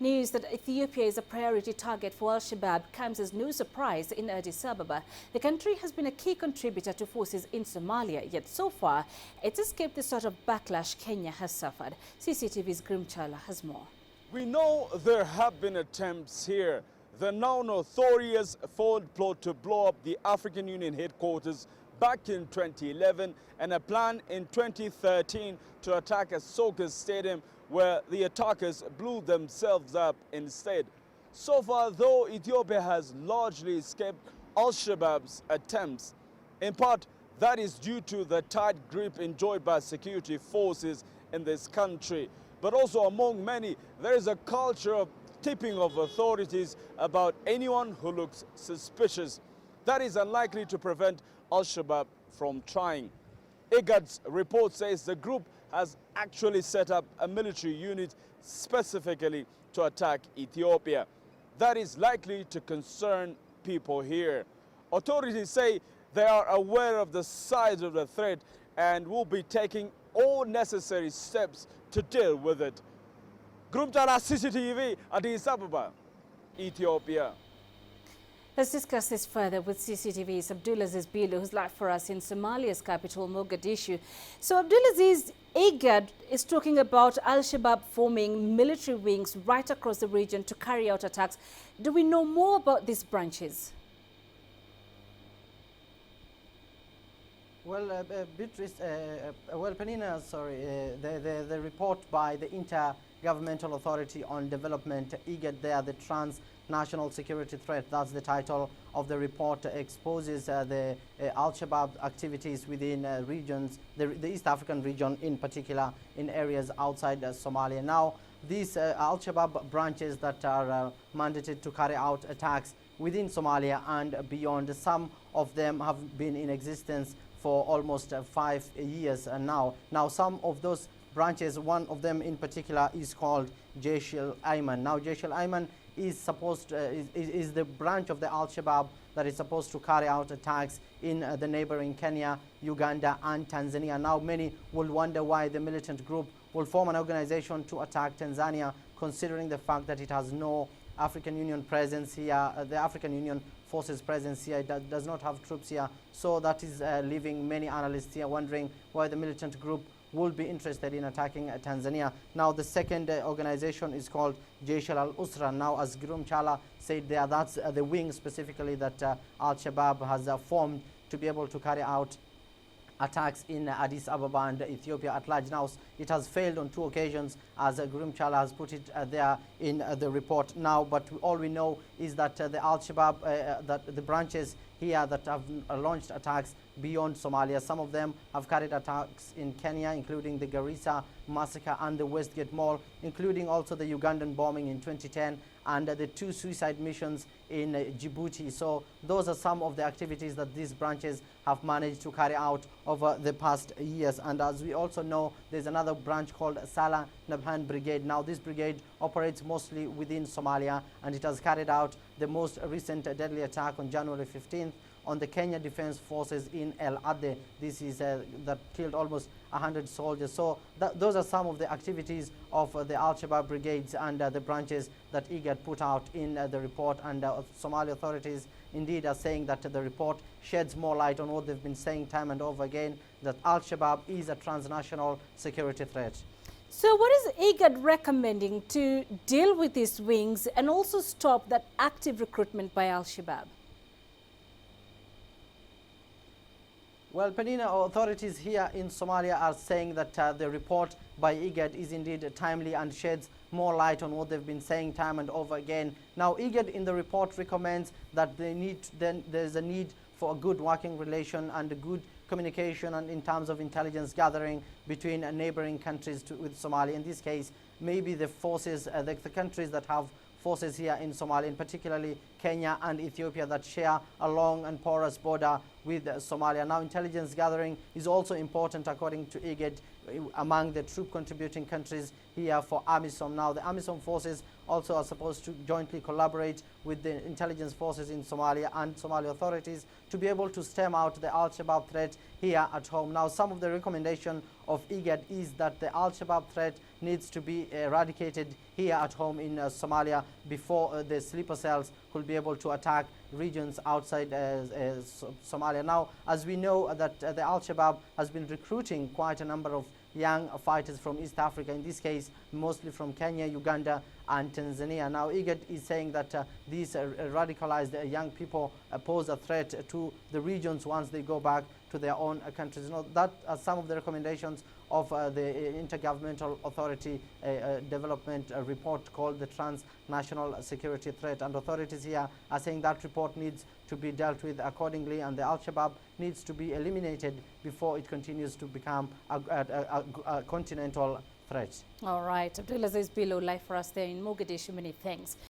News that Ethiopia is a priority target for Al-Shabab comes as no surprise in Addis Ababa. The country has been a key contributor to forces in Somalia, yet so far it's escaped the sort of backlash Kenya has suffered. CCTV's Girum Chala has more. We know there have been attempts here. The now notorious forward plot to blow up the African Union headquarters back in 2011 and a plan in 2013 to attack a soccer stadium where the attackers blew themselves up instead. So far, though, Ethiopia has largely escaped Al-Shabaab's attempts. In part, that is due to the tight grip enjoyed by security forces in this country. But also among many, there is a culture of tipping of authorities about anyone who looks suspicious. That is unlikely to prevent Al-Shabaab from trying. IGAD's report says the group has actually set up a military unit specifically to attack Ethiopia. That is likely to concern people here. Authorities say they are aware of the size of the threat and will be taking all necessary steps to deal with it. Girum Chala, CCTV, Addis Ababa, Ethiopia. Let's discuss this further with CCTV's Abdulaziz Bilo, who's live for us in Somalia's capital, Mogadishu. So, Abdulaziz, IGAD is talking about Al-Shabaab forming military wings right across the region to carry out attacks. Do we know more about these branches? Well, Beatrice, Penina, sorry, the report by the Intergovernmental Authority on Development, IGAD, they are the Transnational Security Threat. That's the title of the report, exposes the Al-Shabaab activities within regions, the East African region in particular, in areas outside Somalia. Now, these Al-Shabaab branches that are mandated to carry out attacks within Somalia and beyond, some of them have been in existence for almost 5 years now. Now, some of those branches, one of them in particular is called Jaish al-Ayman. Now, Jaish al-Ayman is supposed is the branch of the Al-Shabaab that is supposed to carry out attacks in the neighboring Kenya, Uganda and Tanzania. Now, many will wonder why the militant group will form an organization to attack Tanzania, considering the fact that it has no African Union presence here. The African Union forces presence here, it does not have troops here. So that is leaving many analysts here wondering why the militant group will be interested in attacking Tanzania. Now, the second organization is called Jaish al-Usra. Now, as Girum Chala said there, that's the wing specifically that Al-Shabaab has formed to be able to carry out attacks in Addis Ababa and Ethiopia at large. Now, it has failed on 2 occasions, as Girum Chala has put it there in the report now. But all we know is that the Al-Shabaab, that the branches here that have launched attacks beyond Somalia, some of them have carried attacks in Kenya, including the Garissa massacre and the Westgate Mall, including also the Ugandan bombing in 2010 and the 2 suicide missions in Djibouti. So those are some of the activities that these branches have managed to carry out over the past years. And as we also know, there's another branch called Chala Nabhan Brigade. Now, this brigade operates mostly within Somalia, and it has carried out the most recent deadly attack on January 15th on the Kenya Defense Forces in El Ade. This is that killed almost 100 soldiers. So those are some of the activities of the Al-Shabaab brigades and the branches that IGAD put out in the report. And Somali authorities indeed are saying that the report sheds more light on what they've been saying time and over again, that Al-Shabaab is a transnational security threat. So what is IGAD recommending to deal with these wings and also stop that active recruitment by Al-Shabaab? Well, Penina, authorities here in Somalia are saying that the report by IGAD is indeed timely and sheds more light on what they've been saying time and over again. Now, IGAD in the report recommends that there's a need for a good working relation and a good communication and in terms of intelligence gathering between neighboring countries with Somalia. In this case, maybe the forces, the countries that have forces here in Somalia, in particularly Kenya and Ethiopia, that share a long and porous border with Somalia. Now, intelligence gathering is also important, according to IGAD, among the troop contributing countries here for AMISOM. Now, the AMISOM forces also are supposed to jointly collaborate with the intelligence forces in Somalia and Somali authorities to be able to stem out the Al-Shabaab threat here at home. Now, some of the recommendation of IGAD is that the Al-Shabaab threat needs to be eradicated here at home in Somalia before the sleeper cells could be able to attack regions outside Somalia. Now, as we know that the Al-Shabaab has been recruiting quite a number of young fighters from East Africa, in this case mostly from Kenya, Uganda and Tanzania. Now IGAD is saying that these radicalized young people pose a threat to the regions once they go back to their own countries. You know, that are some of the recommendations of the Intergovernmental Authority development report called the Transnational Security Threat, and authorities here are saying that report needs to be dealt with accordingly, and the Al-Shabaab needs to be eliminated before it continues to become a continental threat. All right, Abdulaziz Bello, live for us there in Mogadishu. Many thanks.